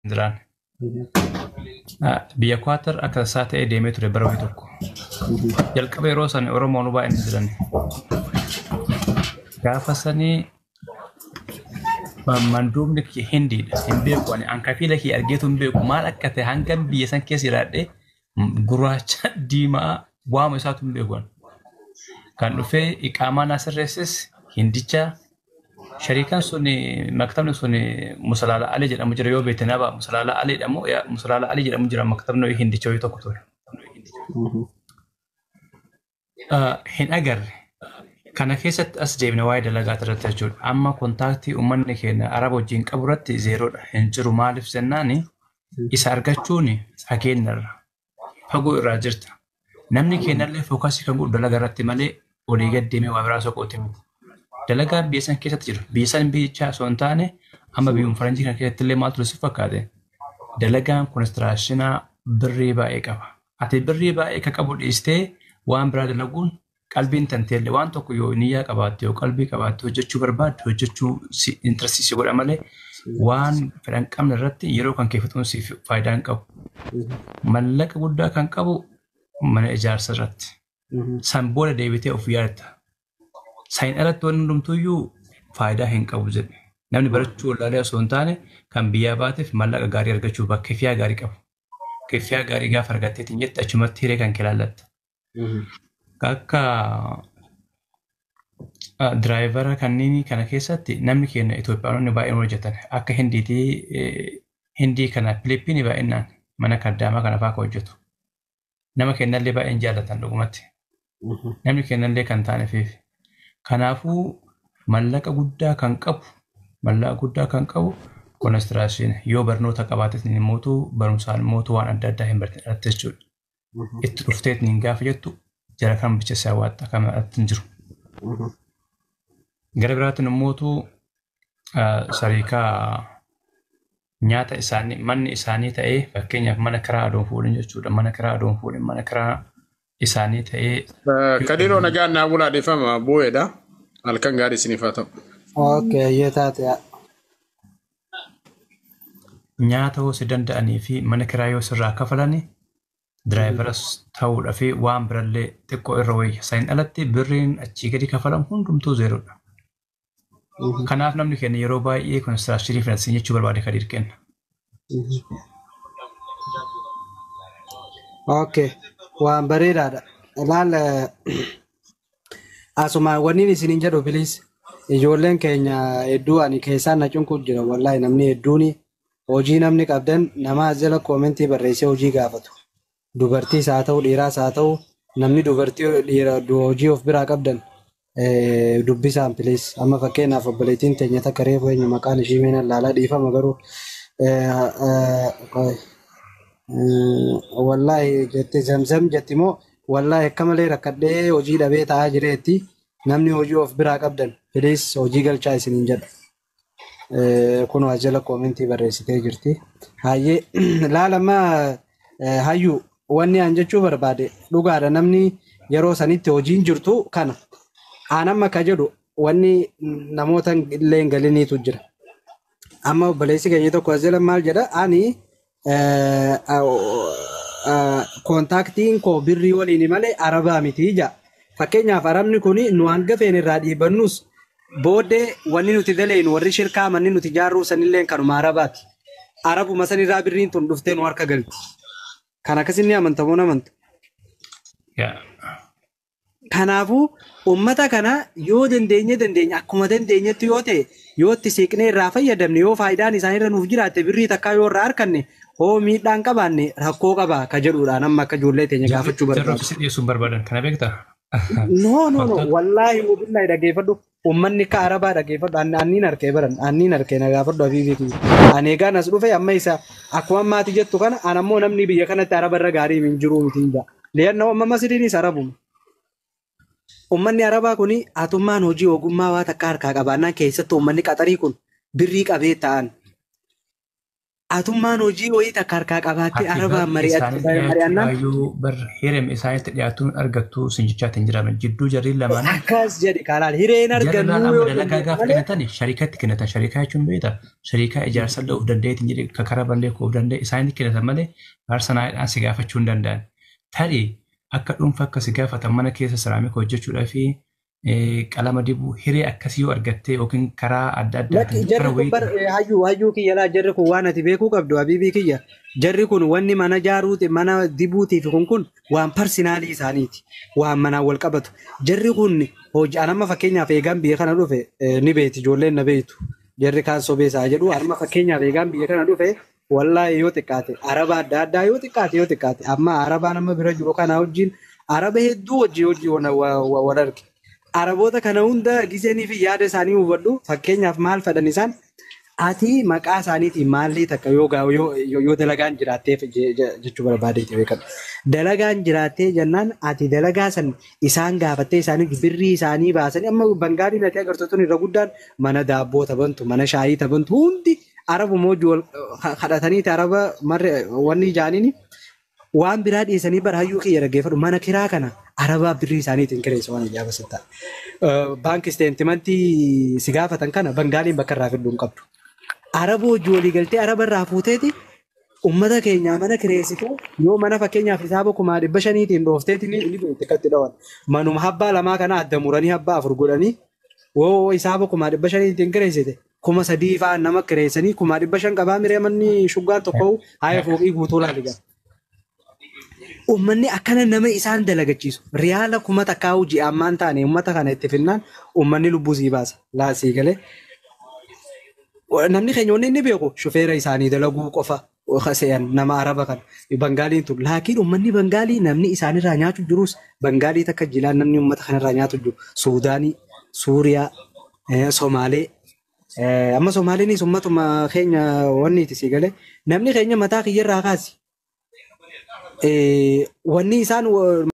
Indiraan. Biyya Kwaatar akka isaa ta'ee deemee ture bara wayii tokko. Jalqaba yeroo sana Oromoon baay'een jiran. Gaafa sanii manduubni Hindiidha. Hin beeku ani hankafiila kee argeetu hin beeku maal akka ta'e hanga biyya san keessa jiraadhee gurraacha diimaa waama isaatu hin beeku. Kan dhufee iqaamaa na sirreesses Hindicha shariikaan sun maktabni sun Musalaala Ali jedhamu jira yoo beekte naba Musalaala Ali jedhamu Musalaala Ali jedhamu jira maktabni Hindicha yoo tokko ture. Hin agarre. Kana keessatti as deemne waa'ee dalagaa irratti jechuudha. Amma kontaaktii uummanni keenya Araba wajjin qabu irratti zeeroodha. Hin jiru maaliif jennaani isa argachuun fageenyarra fagoo irraa jirta. Namni keenyallee fookasii kan godhu dalagaa irratti malee olii gad deemee waa biraa soqoote miti. Dalagaan biyya san keessatti jiru. Biyya san biyyichaa osoo hin taane amma biyyuma faranjii kana keessatti illee maaltu si fakkaate. Dalagaan konistiraashinaa birrii baay'ee qaba. Ati birrii baay'ee kan qabu dhiistee waan biraa dalaguun qalbiin tanteelle waan tokko yoo niyyaa qabaatte yoo qalbii qabaatte hojjechuu barbaadde hojjechuu intrasii godha malee waan fedhan qabne irratti yeroo kan keeffatuun siif faayidaa hin qabu. Mallaqa guddaa kan qabu mana ijaarsa irratti. San booda deebitee of yaadatta. Sayin alatti waan hundumtuyyuu faayidaa hin qabu jedhe. Namni barachuu wallaalee osoo hin taane kan biyyaa baateef mallaqa gaarii argachuu bakka keffiyaa gaarii qabu. Keffiyaa gaarii gaafa argatteetiin jette achumatti hiree kan kilaallatta. Akka diraayivara kanneen kana keessatti namni keenya Itoophiyaanonni baay'een hojjetan akka Hindii kana Filiippiinii baay'inaan mana kaddaamaa kana fa'aa hojjetu. Nama keenyallee baay'een jaallatan dhugumatti. Namni keenyallee kan taaneef. Kanaafuu mallaqa guddaa kan qabu konistiraashin yoo barnoota qabaates ni mootuu barumsaan mootuu waan adda addaa hin barate jechuudha. Itti dhufteet ni gaafa jettu jara kan bicha hawwatta kan hin jiru. Gara biraatiin mootuu sariikaa nyaata isaanii manni isaanii ta'ee fakkeenyaaf mana kiraa adoon fuudhin jechuudha. Mana kiraa adoon fuudhin mana kiraa isaanii ta'ee. Kadiiroo nagaan naa bulaa deeffama bu'eedha. Halkan gaarii isiniif haa ta'u. Okay, yoo taate. Nyaata hoosii danda'anii fi mana kiraa yoo sirraa kafalanii diraayivaras ta'uudhaa fi waan birallee xiqqoo irra wayya. Sayin alatti birriin achii gadi kafalamu hundumtuu zeeroodha. Kanaaf namni keenya yeroo baay'ee konistiraashinii finansiin jechuu barbaade Kadiir kenna. Okay, waan bareedaadha. Ilaala asuma wanni isiniin jedhu bilis ijoolleen keenya hedduu ani keessaan na cunquu jira wallahi namni hedduun hojii namni qabdan nama jala koomentii barreessee hojii gaafatu. Dubartiis haa ta'u dhiiraas haa ta'u namni dubartii dhiira hojii of biraa qabdan dubbisaan bilis amma fakkeenyaaf obboleettiin teenya takka reefu eenyu maqaan ishii meena laalaa dhiifama garuu wallahi jette zamzam jetti moo wallahi akka malee rakkadhee hojii dhabee taa'aa jireetti namni hojii of biraa qabdan bilis hojii galchaa isiniin jedha. Kun waa jala koomentii barreessitee jirti. Hayyee laalama hayyuu wanni aan jechuu barbaade dhugaadha namni yeroo sanitti hojiin jirtu kana aanamma ka jedhu wanni namoota illee galiniitu jira. Amma obboleessi keenya tokko as jala maal jedha ani kontaaktiin koo birrii waliin malee arabaa miti ija. Fakkeenyaaf arabni kun nu hanga feene irraa dhiibannus booddee wanni nuti daleenu warri shirkaa manni nuti jaarruu sanillee kanuma arabaati. Arabuma sanirraa birriin tun dhuftee nu harka galti. Kan akkasii ni amantamoo namanta. Kanaafuu uummata kana yoo dandeenya akkuma dandeenyetti yoo ta'e yoo itti siiqnee irraa fayyadamne yoo faayidaan isaanirra nuuf jiraatte birrii takkaa yoo irraa harkanne hoo miidhaan qabaanne rakkoo qabaa ka jedhuudhaan amma akka ijoollee teenya gaafachuu barbaadan. Kana beektaa? No wallaahi mobiilaa dhageeffadhu uummanni ka arabaa dhageeffadhu anniin harkee baran anniin harkee na gaafadhu abiibiitu ani egaan as dhufe amma isa akkuma maati jettu kana an ammoo namni biyya kanatti araba irra gaarii hin jiru miti inja leennoo amma masiriinis arabuma uummanni arabaa kuni atummaan hojii ogummaa waa takka harkaa qabaannaan keessatti uummanni qaxarii kun birrii qabee ta'an atummaan hojii wayii takka harkaa qabaattee arabaan mari'annaan bar hirem isaaniitti dhiyaatuun argattu sinjichaatiin jiraman jidduu jarriin lamaan akkas jedhe kaalaal hireen argannu yoo dalagaa gaafa kennatan shariikatti kennatan shariikaa jechuun beekta shariikaa ijaarsa of dandeetiin jedhe kakara ballee koof danda'e isaanitti kennatan malee paarsanaalidhaan si gaafachuu hin danda'an tarii akka dhuunfa akka si gaafatan mana keessa siraamika hojjechuudhaa fi qalama dibuu hiree akkasii yoo argattee yookiin karaa adda addaa hayyuu kiyya laa jarri kun waan ati beekuu qabdu habiibii kiyya jarri kun wanni mana jaaruuti mana dibuutiif kun waan parsinaalii isaaniiti waan manaan wal qabatu jarri kun hojii anamma fakkeenyaaf eegaan biyya kana dhufe ni beeti ijoolleen na beetu jarri kaan sobeesaa jedhu anamma fakkeenyaaf eegaan biyya kana dhufe wallaahi yoo xiqqaate araba adda addaa yoo xiqqaate amma arabaa nama bira jiru kana wajjin araba hedduu hojii wal arge araboota kana hunda giseenii fi yaada isaanii hubadhu fakkeenyaaf maal fedhan isaan ati maqaa isaaniitiin maalii takka yoo dalagaan jiraatteef jechuu barbaadeeti beekadhu. Dalagaan jiraattee jennaan ati dalagaa san isaan gaafattee isaanii birrii isaanii baasanii amma bangaaliin ati agartootni irra guddaan mana daabboo taphantu mana shaayii taphantu hundi arabuma hojii kadhataniiti araba marre wanni ijaaniini waan biraa dhiyeessanii baraayyuu kiyya dhaggeeffadhu mana kiraa kana arabaa birrii isaaniitiin kireessa waan ijaa basata. Baankii isteentimantii si gaafatan kana bangaaliin bakka irraa fiduu hin qabdu. Araba hojii walii galtee araba irraa fuuteeti ummata keenya mana kireessitu yoo mana fakkeenyaaf hisaaba 500tiin dhoofteeti ni beekte katti dhawan. Manuma habbaa lamaa kana adda muranii habbaa 4 godhanii woo hisaaba 500tiin kireessite 3,000 fa'aan nama kireessanii 500 qabaa miree manni shuggaan tokko haaya fooqii guutuu laaligaa. Uummanni akkana nama isaan dalagachiisu riyaala 1,000 takkaa hojii ammaan taane uummata kana itti finnaan uummanni lubbuu sii baasa laasii galee namni keenya wanni inni beeku shufeera isaanii dalaguu qofa se'an nama araba kan bangaaliin tun laakiin uummanni bangaalii namni isaanirraa nyaatu jirus bangaalii takka jilaan namni uummata kanarraa nyaatu jiru Suudaanii Suuriyaa Somaalee amma Somaaliinis uummatuma keenya wanni itti sii galee namni keenya mataa kiyyarraa kaasi wanni isaan